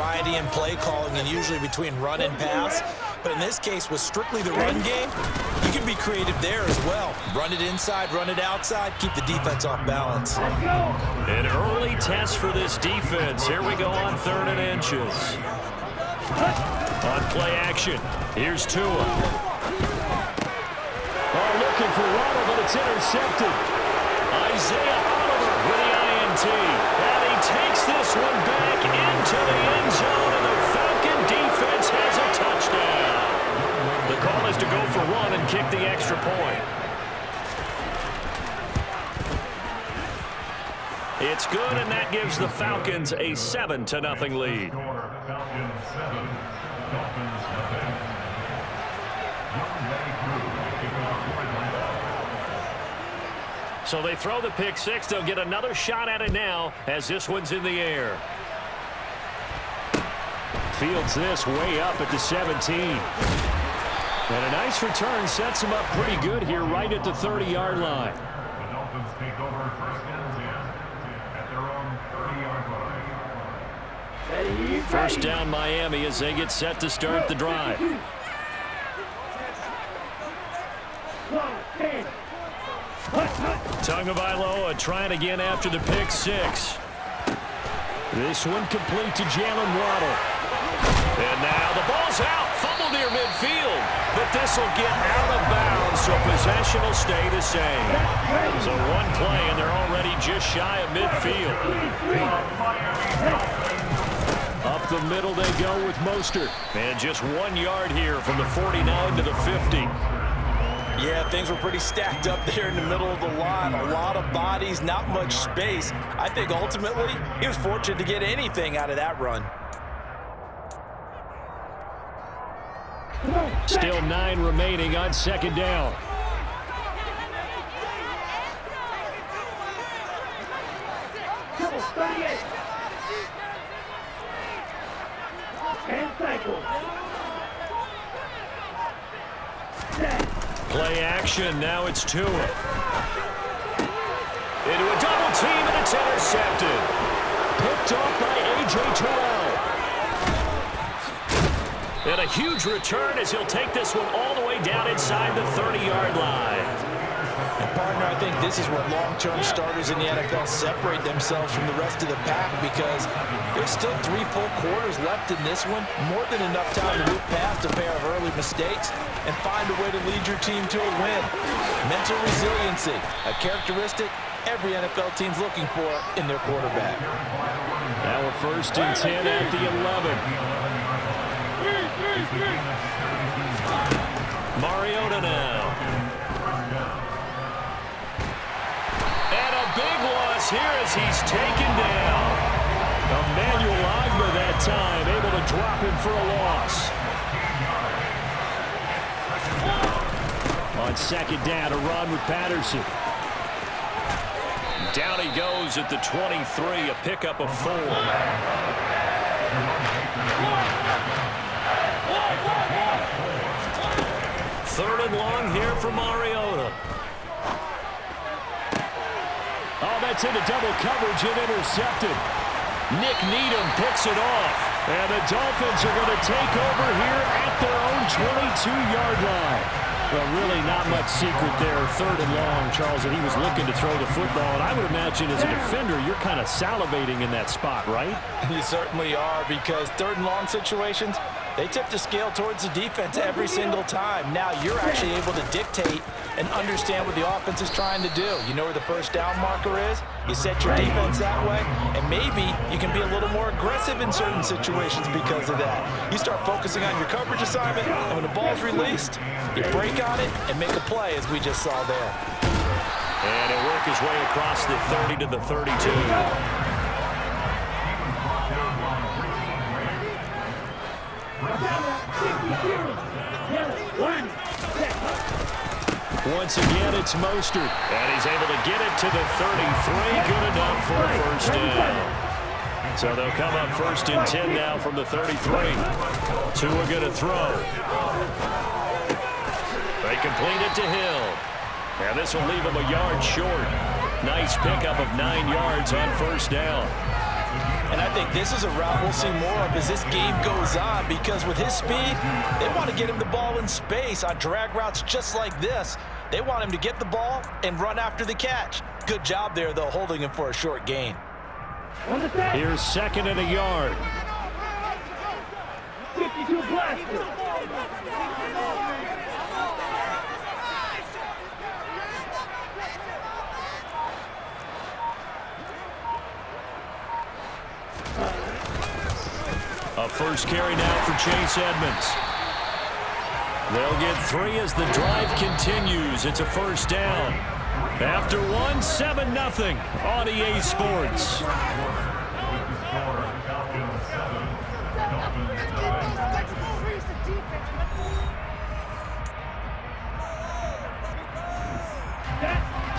variety in play calling and usually between run and pass. But in this case, with strictly the run game, you can be creative there as well. Run it inside, run it outside, keep the defense off balance. An early test for this defense. Here we go on 3rd and inches. On play action, here's Tua. Oh, looking for Waddle, but it's intercepted. Isaiah Oliver with the INT. And he takes this one back into the end zone, and the Falcon defense has a touchdown. The call is to go for 1 and kick the extra point. It's good, and that gives the Falcons a 7-0 lead. So they throw the pick six. They'll get another shot at it now as this one's in the air. Fields this way up at the 17. And a nice return sets him up pretty good here right at the 30-yard line. The Dolphins take over 1st and 10 at their own 30-yard line. First down Miami as they get set to start the drive. Tagovailoa trying again after the pick six. This one complete to Jalen Waddle. And now the ball's out. Fumble near midfield. But this will get out of bounds, so possession will stay the same. So one play, and they're already just shy of midfield. Up the middle they go with Mostert. And just 1 yard here from the 49 to the 50. Yeah, things were pretty stacked up there in the middle of the line. A lot of bodies, not much space. I think ultimately he was fortunate to get anything out of that run. Still 9 remaining on 2nd down. Play action, now it's Tua. Into a double team, and it's intercepted. Picked off by A.J. Terrell. And a huge return as he'll take this one all the way down inside the 30-yard line. And partner, I think this is where long-term starters in the NFL separate themselves from the rest of the pack, because there's still 3 full quarters left in this one. More than enough time to move past a pair of early mistakes and find a way to lead your team to a win. Mental resiliency, a characteristic every NFL team's looking for in their quarterback. Now we're 1st and 10 at the 11. Mariota now. And a big loss here as he's taken down. Emmanuel Agba that time, able to drop him for a loss. On 2nd down, a run with Patterson. Down he goes at the 23, a pickup of 4. Third and long here for Mariota. Oh, that's into double coverage and intercepted. Nick Needham picks it off. And the Dolphins are going to take over here at their own 22-yard line. Well, really not much secret there. Third and long, Charles, and he was looking to throw the football. And I would imagine as a defender, you're kind of salivating in that spot, right? You certainly are, because 3rd and long situations, they tip the scale towards the defense every single time. Now you're actually able to dictate and understand what the offense is trying to do. You know where the first down marker is. You set your defense that way, and maybe you can be a little more aggressive in certain situations because of that. You start focusing on your coverage assignment, and when the ball's released, you break on it and make a play, as we just saw there. And it worked his way across the 30 to the 32. Once again, it's Mostert. And he's able to get it to the 33. Good enough for a first down. So they'll come up 1st and 10 now from the 33. Tua going to throw. They complete it to Hill. And this will leave him a yard short. Nice pickup of 9 yards on 1st down. And I think this is a route we'll see more of as this game goes on, because with his speed, they want to get him the ball in space on drag routes just like this. They want him to get the ball and run after the catch. Good job there, though, holding him for a short gain. Here's 2nd and a yard. 52 blasted. A first carry now for Chase Edmonds. They'll get 3 as the drive continues. It's a first down. After 1, 7-0 on EA Sports.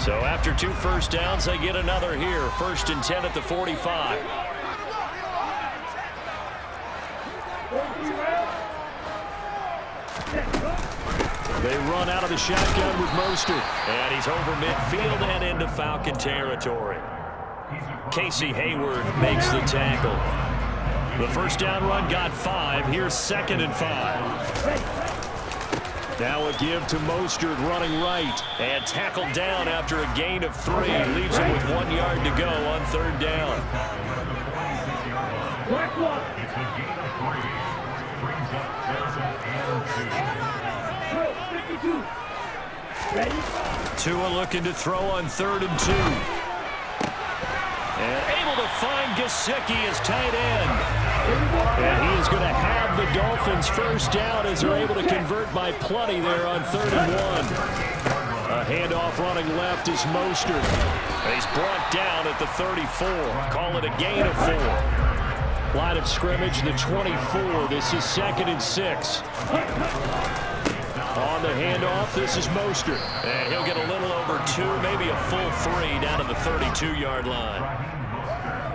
So after 2 first downs, they get another here. 1st and 10 at the 45. They run out of the shotgun with Mostert. And he's over midfield and into Falcon territory. Casey Hayward makes the tackle. The first down run got 5. Here's 2nd and 5. Now a give to Mostert running right. And tackled down after a gain of 3. Leaves him with 1 yard to go on 3rd down. It's a gain of 3. Brings up 3rd and 2. Tua looking to throw on 3rd and 2. And able to find Gesicki as tight end. And he is going to have the Dolphins first down as they're able to convert by plenty there on 3rd and 1. A handoff running left is Mostert. He's brought down at the 34. Call it a gain of 4. Line of scrimmage, the 24. This is 2nd and 6. On the handoff, this is Mostert. And he'll get a little over 2, maybe a full 3 down to the 32-yard line.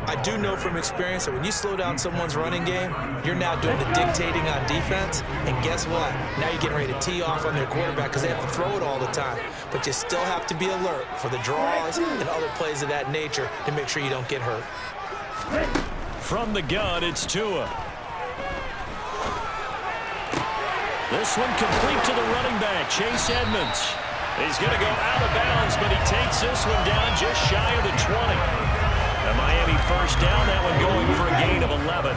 I do know from experience that when you slow down someone's running game, you're now doing the dictating on defense. And guess what? Now you're getting ready to tee off on their quarterback because they have to throw it all the time. But you still have to be alert for the draws and other plays of that nature to make sure you don't get hurt. From the gun, it's Tua. This one complete to the running back, Chase Edmonds. He's going to go out of bounds, but he takes this one down just shy of the 20. A Miami first down, that one going for a gain of 11.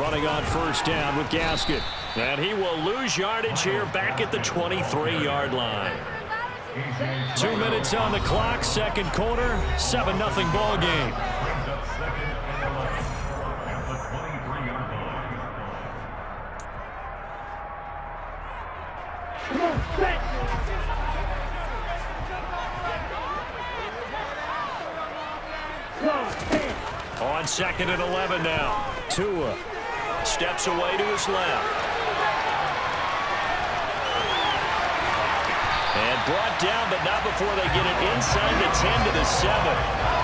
Running on first down with Gaskin. And he will lose yardage here back at the 23-yard line. 2 minutes on the clock, 2nd quarter, 7-0 ball game. On 2nd and 11 now. Tua steps away to his left. And brought down, but not before they get it inside the 10 to the 7.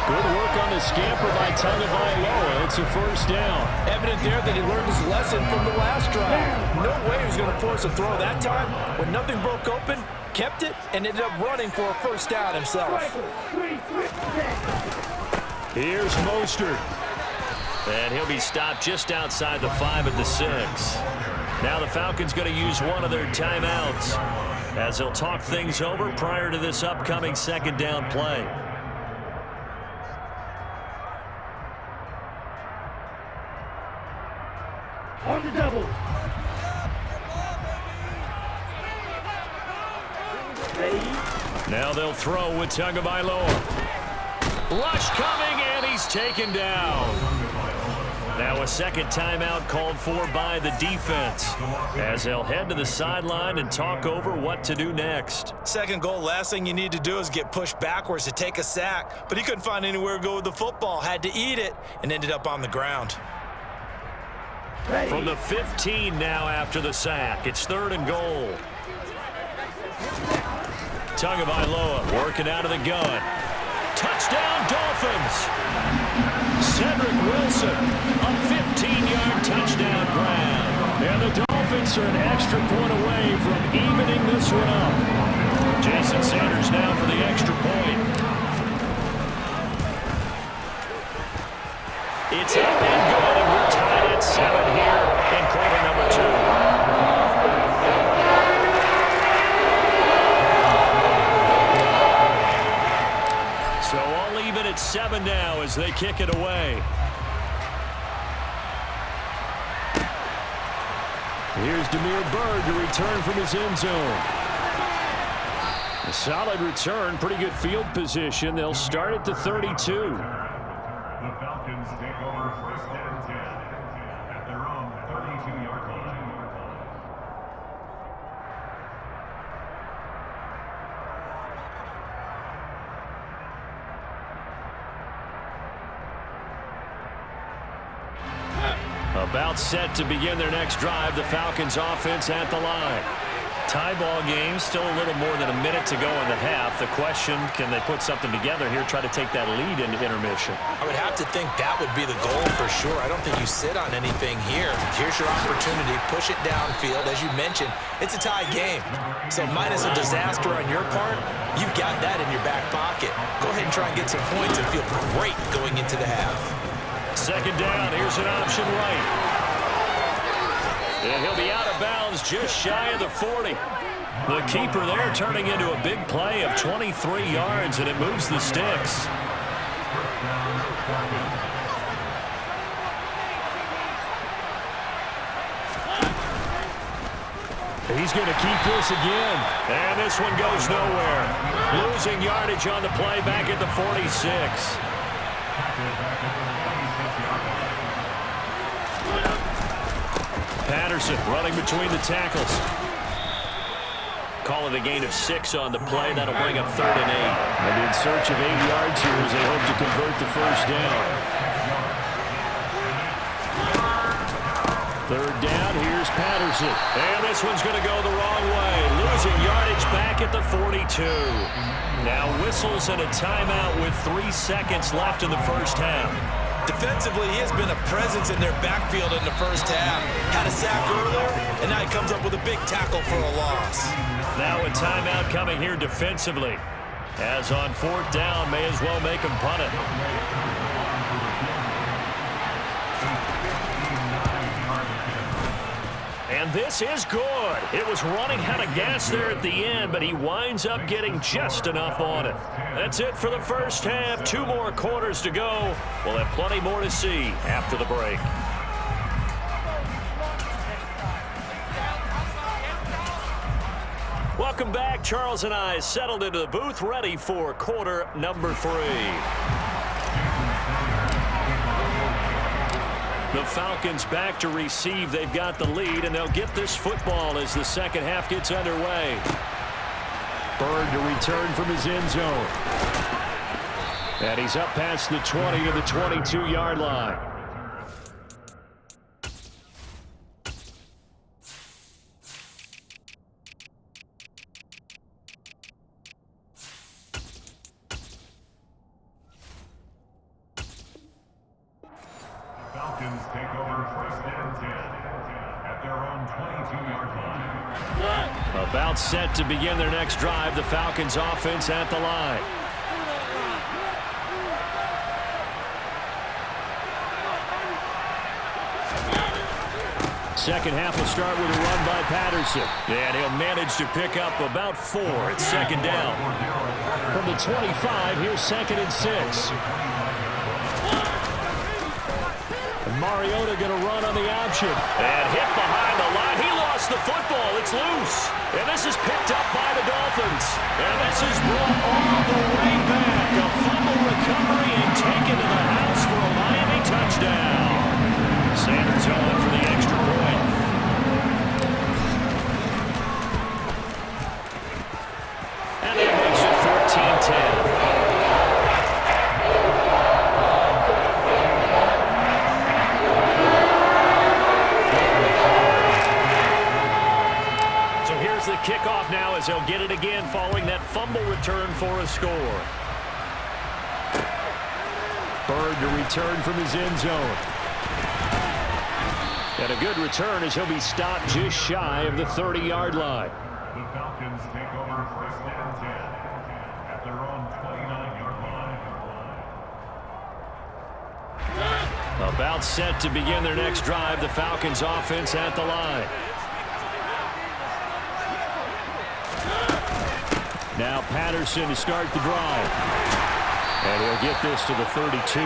Good work on the scamper by Tagovailoa. It's a first down. Evident there that he learned his lesson from the last drive. No way he was going to force a throw that time. When nothing broke open, kept it, and ended up running for a first down himself. Here's Mostert. And he'll be stopped just outside the 5 at the 6. Now the Falcons going to use one of their timeouts as they'll talk things over prior to this upcoming 2nd down play. On the double. Now they'll throw with Tagovailoa. Rush coming, and he's taken down. Now a 2nd timeout called for by the defense as they'll head to the sideline and talk over what to do next. 2nd goal, last thing you need to do is get pushed backwards to take a sack. But he couldn't find anywhere to go with the football, had to eat it, and ended up on the ground. From the 15 now after the sack, it's 3rd and goal. Tagovailoa working out of the gun. Touchdown, Dolphins! Cedric Wilson, a 15-yard touchdown grab. And the Dolphins are an extra point away from evening this one up. Jason Sanders now for the extra point. It's up and good, and we're tied at 7 here in quarter number 2. So all even at 7 now as they kick it away. Here's Damiere Byrd to return from his end zone. A solid return, pretty good field position. They'll start at the 32. The Falcons take over first and 10 at their own 32-yard line. About set to begin their next drive. The Falcons offense at the line. Tie ball game, still a little more than a minute to go in the half. The question, can they put something together here, try to take that lead into intermission? I would have to think that would be the goal for sure. I don't think you sit on anything here. Here's your opportunity. Push it downfield. As you mentioned, it's a tie game. So minus a disaster on your part, you've got that in your back pocket. Go ahead and try and get some points and feel great going into the half. Second down, here's an option right. And he'll be out of bounds just shy of the 40. The keeper there turning into a big play of 23 yards, and it moves the sticks. He's going to keep this again. And this one goes nowhere. Losing yardage on the play back at the 46. Patterson running between the tackles. Call it a gain of 6 on the play. That'll bring up 3rd and 8. And in search of 8 yards here as they hope to convert the first down. 3rd down, here's Patterson. And this one's going to go the wrong way. Losing yardage back at the 42. Now whistles and a timeout with 3 seconds left in the first half. Defensively, he has been a presence in their backfield in the first half. Had a sack earlier, and now he comes up with a big tackle for a loss. Now a timeout coming here defensively. As on 4th down, may as well make him punt it. And this is good. It was running out of gas there at the end, but he winds up getting just enough on it. That's it for the first half. 2 more quarters to go. We'll have plenty more to see after the break. Welcome back. Charles and I settled into the booth, ready for quarter number 3. The Falcons back to receive. They've got the lead, and they'll get this football as the second half gets underway. Byrd to return from his end zone. And he's up past the 20 to the 22-yard line. Falcons take over first and 10 at their own 22-yard line. About set to begin their next drive. The Falcons offense at the line. Second half will start with a run by Patterson. And he'll manage to pick up about 4 at second down. From the 25, here's 2nd and 6. And Mariota going to run on the option. And hit behind the line. He lost the football. It's loose. And this is picked up by the Dolphins. And this is brought all the way back. A fumble recovery and taken to the house for a Miami touchdown. Sanders on for the extra point. And that makes it 14-10. The kickoff now as they'll get it again following that fumble return for a score. Byrd to return from his end zone. And a good return as he'll be stopped just shy of the 30-yard line. The Falcons take over 1st and 10 at their own 29-yard line. About set to begin their next drive. The Falcons offense at the line. Now Patterson to start the drive. And he'll get this to the 32.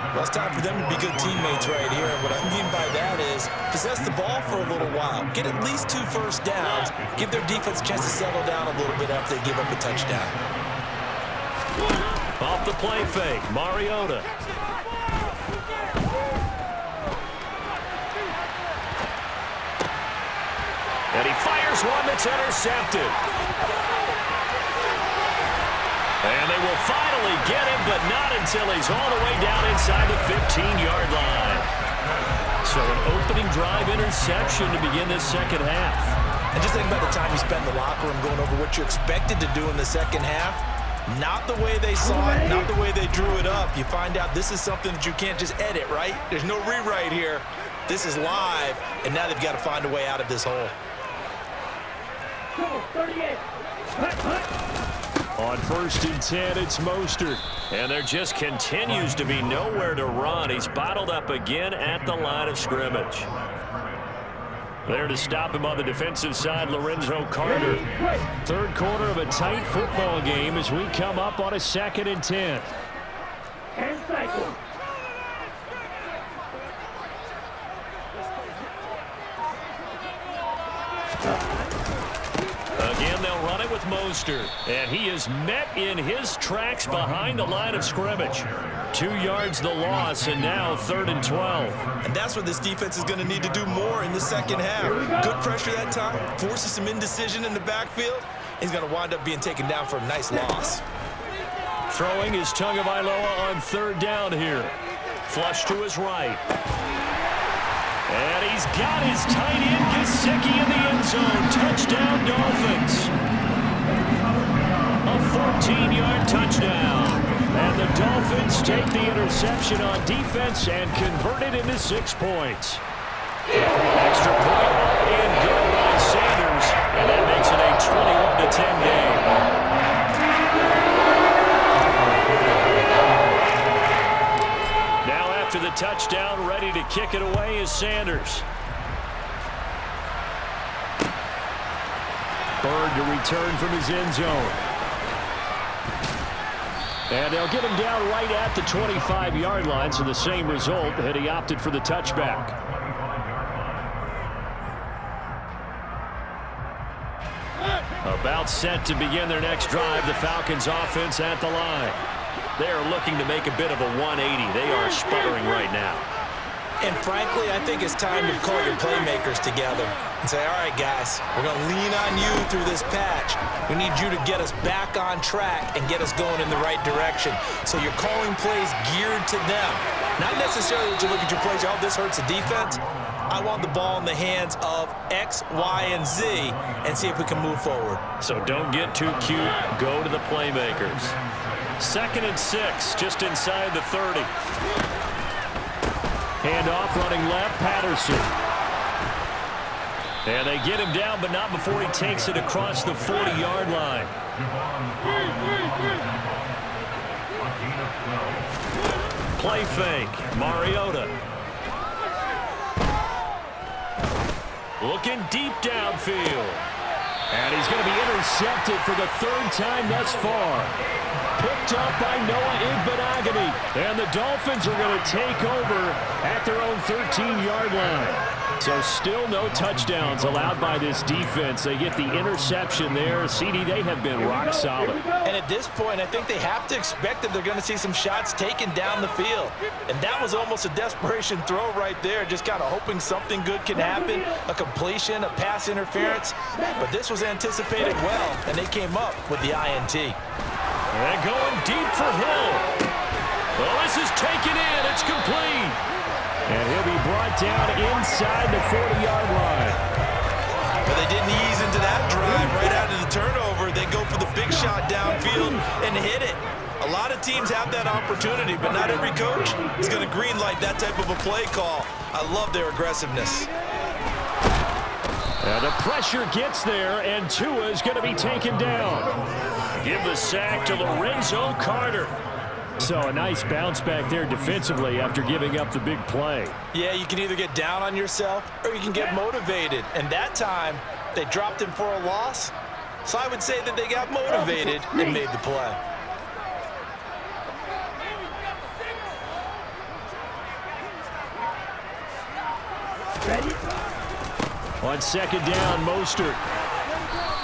Well, it's time for them to be good teammates right here. And what I mean by that is possess the ball for a little while. Get at least 2 first downs. Give their defense a chance to settle down a little bit after they give up a touchdown. Off the play fake, Mariota. And he fires one that's intercepted. And they will finally get him, but not until he's all the way down inside the 15-yard line. So an opening drive interception to begin this second half. And just think about the time you spent in the locker room going over what you expected to do in the second half. Not the way they saw it, not the way they drew it up. You find out this is something that you can't just edit, right? There's no rewrite here. This is live, and now they've got to find a way out of this hole. 38. On 1st and 10, it's Mostert. And there just continues to be nowhere to run. He's bottled up again at the line of scrimmage. There to stop him on the defensive side, Lorenzo Carter. 3rd quarter of a tight football game as we come up on a 2nd and 10. And cycle. Again, they'll run it with Mostert. And he is met in his tracks behind the line of scrimmage. 2 yards the loss, and now 3rd and 12. And that's what this defense is going to need to do more in the second half. Good pressure that time, forces some indecision in the backfield. He's going to wind up being taken down for a nice loss. Throwing is Tagovailoa on 3rd down here. Flush to his right. And he's got his tight end, Gesicki, in the end zone. Touchdown, Dolphins. A 14-yard touchdown. And the Dolphins take the interception on defense and convert it into 6 points. Extra point and good by Sanders. And that makes it a 21-10 game. Now after the touchdown, ready to kick it away is Sanders. Bird to return from his end zone. And they'll get him down right at the 25-yard line, so the same result, and he opted for the touchback. About set to begin their next drive, the Falcons offense at the line. They are looking to make a bit of a 180. They are sputtering right now. And frankly, I think it's time to call your playmakers together and say, all right, guys, we're going to lean on you through this patch. We need you to get us back on track and get us going in the right direction. So you're calling plays geared to them. Not necessarily that you look at your plays, oh, this hurts the defense. I want the ball in the hands of X, Y, and Z and see if we can move forward. So don't get too cute. Go to the playmakers. 2nd and 6, just inside the 30. Handoff running left, Patterson. And they get him down, but not before he takes it across the 40-yard line. Play fake, Mariota. Looking deep downfield. And he's going to be intercepted for the 3rd time thus far. Picked up by Noah Igbenogany. And the Dolphins are going to take over at their own 13-yard line. So still no touchdowns allowed by this defense. They get the interception there. CD, they have been rock solid. And at this point, I think they have to expect that they're going to see some shots taken down the field. And that was almost a desperation throw right there, just kind of hoping something good can happen, a completion, a pass interference. But this was anticipated well, and they came up with the INT. And going deep for Hill. Well, this is taken in. It's complete. And he'll be brought down inside the 40-yard line. But they didn't ease into that drive right out of the turnover. They go for the big shot downfield and hit it. A lot of teams have that opportunity, but not every coach is going to greenlight that type of a play call. I love their aggressiveness. And the pressure gets there, and Tua is going to be taken down. Give the sack to Lorenzo Carter. So a nice bounce back there defensively after giving up the big play. Yeah, you can either get down on yourself or you can get motivated. And that time, they dropped him for a loss. So I would say that they got motivated and made the play. On second down, Mostert.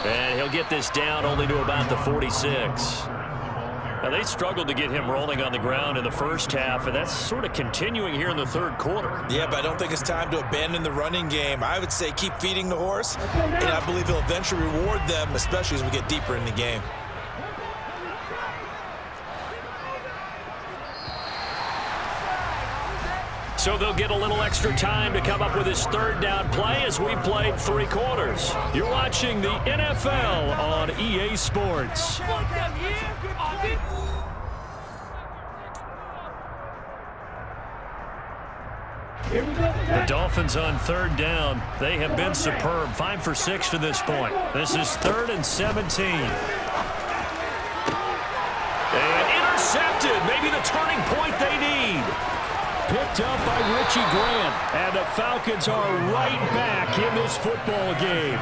And he'll get this down only to about the 46. Now, they struggled to get him rolling on the ground in the first half, and that's sort of continuing here in the third quarter. Yeah, but I don't think it's time to abandon the running game. I would say keep feeding the horse, and I believe he'll eventually reward them, especially as we get deeper in the game. So they'll get a little extra time to come up with his third down play as we've played 3 quarters. You're watching the NFL on EA Sports. The Dolphins on third down. They have been superb. 5 for 6 to this point. This is 3rd and 17. And intercepted. Maybe the turning point they need. Picked up by Richie Grant. And the Falcons are right back in this football game.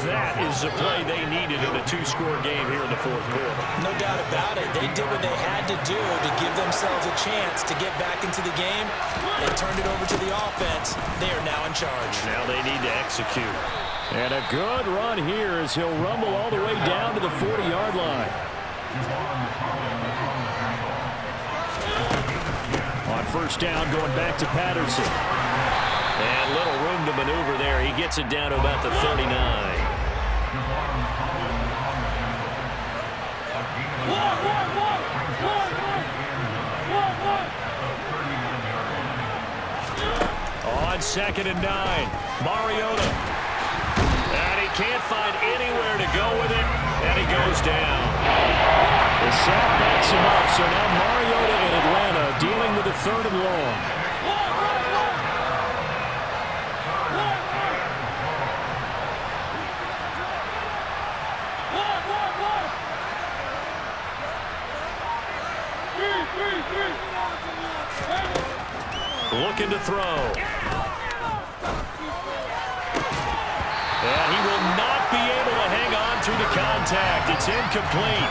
That is the play they needed in a 2-score game here in the fourth quarter. No doubt about it. They did what they had to do to give themselves a chance to get back into the game. They turned it over to the offense. They are now in charge. Now they need to execute. And a good run here as he'll rumble all the way down to the 40-yard line. On first down, going back to Patterson. And little room to maneuver there. He gets it down to about the 39. On 2nd and 9, Mariota. And he can't find anywhere to go with it, and he goes down. The sack backs him up, so now Mariota in Atlanta dealing with a 3rd and long. Looking to throw. And he will not be able to hang on through the contact. It's incomplete.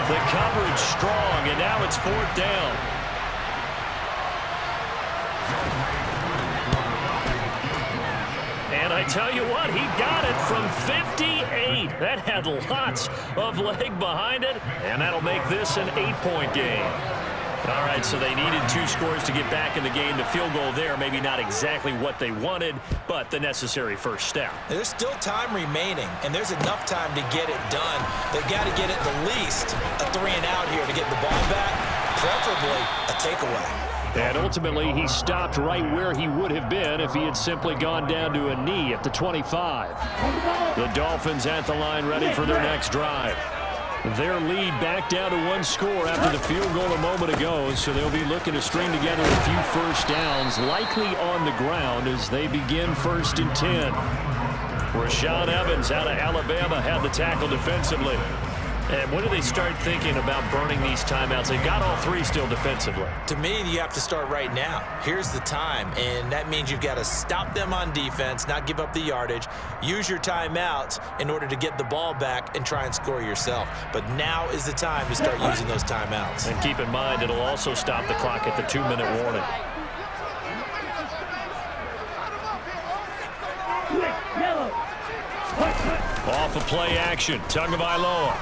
The coverage strong, and now it's 4th down. And I tell you what, he got it from 58. That had lots of leg behind it, and that'll make this an 8-point game. All right, so they needed 2 scores to get back in the game. The field goal there, maybe not exactly what they wanted, but the necessary first step. There's still time remaining, and there's enough time to get it done. They've got to get at the least a 3-and-out here to get the ball back, preferably a takeaway. And ultimately, he stopped right where he would have been if he had simply gone down to a knee at the 25. The Dolphins at the line ready for their next drive. Their lead back down to 1 score after the field goal a moment ago, so they'll be looking to string together a few first downs, likely on the ground as they begin 1st and 10. Rashaan Evans out of Alabama had the tackle defensively. And when do they start thinking about burning these timeouts? They've got all 3 still defensively. To me, you have to start right now. Here's the time, and that means you've got to stop them on defense, not give up the yardage, use your timeouts in order to get the ball back and try and score yourself. But now is the time to start using those timeouts. And keep in mind, it'll also stop the clock at the 2-minute warning. Off of play action, Tagovailoa.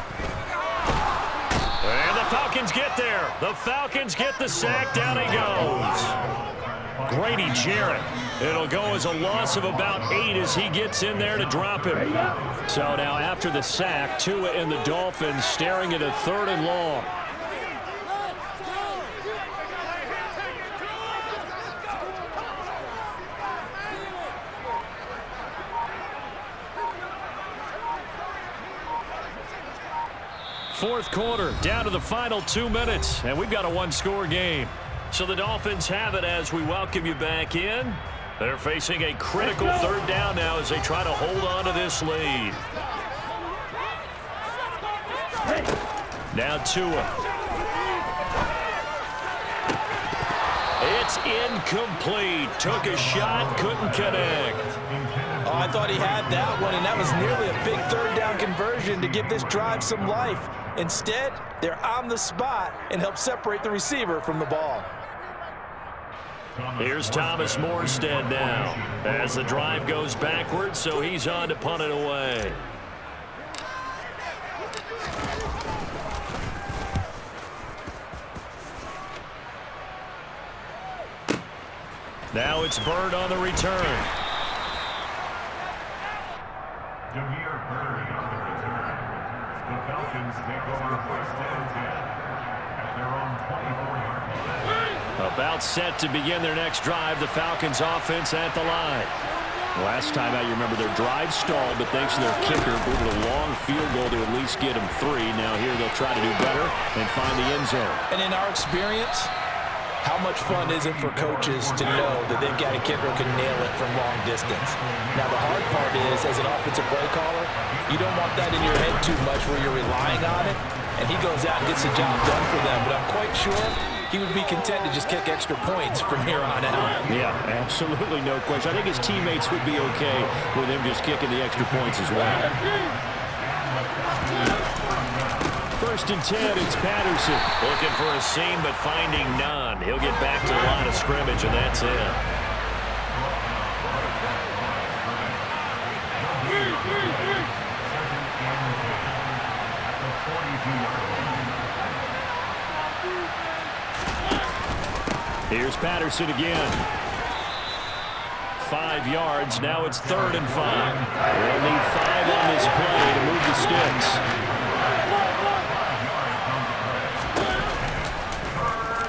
And the Falcons get there. The Falcons get the sack. Down he goes. Grady Jarrett. It'll go as a loss of about 8 as he gets in there to drop him. So now after the sack, Tua and the Dolphins staring at a 3rd and long. Fourth quarter, down to the final 2 minutes, and we've got a 1-score game. So the Dolphins have it as we welcome you back in. They're facing a critical third down now as they try to hold on to this lead. Now Tua. It's incomplete. Took a shot, couldn't connect. Oh, I thought he had that one, and that was nearly a big third down conversion to give this drive some life. Instead, they're on the spot and help separate the receiver from the ball. Here's Thomas Morstead now as the drive goes backwards, so he's on to punt it away. Now it's Bird on the return. The Falcons take over first and 10 at their own 24-yard line. About set to begin their next drive, the Falcons offense at the line. Last time out, you remember their drive stalled, but thanks to their kicker, booted a long field goal to at least get them 3. Now here they'll try to do better and find the end zone. And in our experience, how much fun is it for coaches to know that they've got a kicker who can nail it from long distance? Now, the hard part is, as an offensive play caller, you don't want that in your head too much where you're relying on it, and he goes out and gets the job done for them. But I'm quite sure he would be content to just kick extra points from here on out. Yeah, absolutely no question. I think his teammates would be okay with him just kicking the extra points as well. First and 10, it's Patterson. Looking for a seam, but finding none. He'll get back to the line of scrimmage, and that's it. Here's Patterson again. 5 yards. Now it's 3rd and 5. They'll need 5 on this play to move the sticks.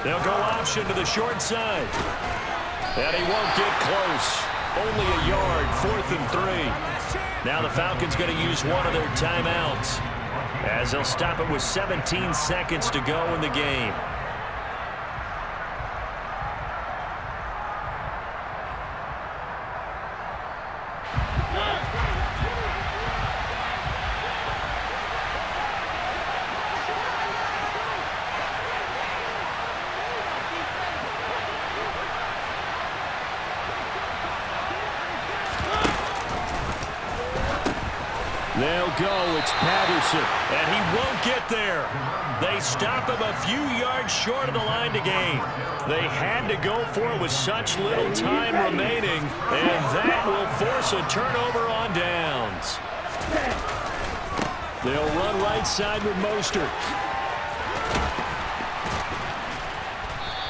They'll go option to the short side. And he won't get close. Only a yard, 4th and 3. Now the Falcons going to use one of their timeouts as they'll stop it with 17 seconds to go in the game. They'll go. It's Patterson. And he won't get there. They stop him a few yards short of the line to gain. They had to go for it with such little time remaining. And that will force a turnover on downs. They'll run right side with Mostert.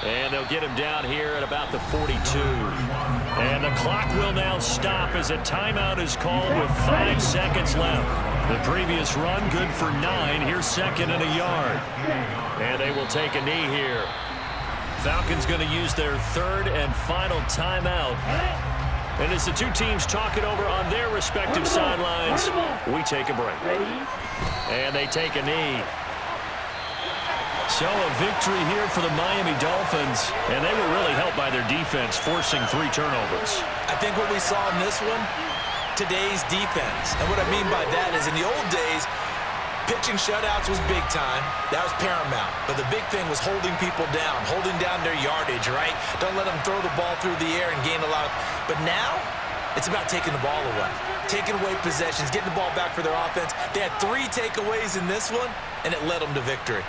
And they'll get him down here at about the 42. And the clock will now stop as a timeout is called with 5 seconds left. The previous run good for 9. Here's 2nd and a yard. And they will take a knee here. Falcons going to use their 3rd and final timeout. And as the two teams talk it over on their respective sidelines, we take a break. And they take a knee. So a victory here for the Miami Dolphins, and they were really helped by their defense, forcing 3 turnovers. I think what we saw in this one, today's defense. And what I mean by that is in the old days, pitching shutouts was big time. That was paramount. But the big thing was holding people down, holding down their yardage, right? Don't let them throw the ball through the air and gain a lot. But now, it's about taking the ball away, taking away possessions, getting the ball back for their offense. They had 3 takeaways in this one, and it led them to victory.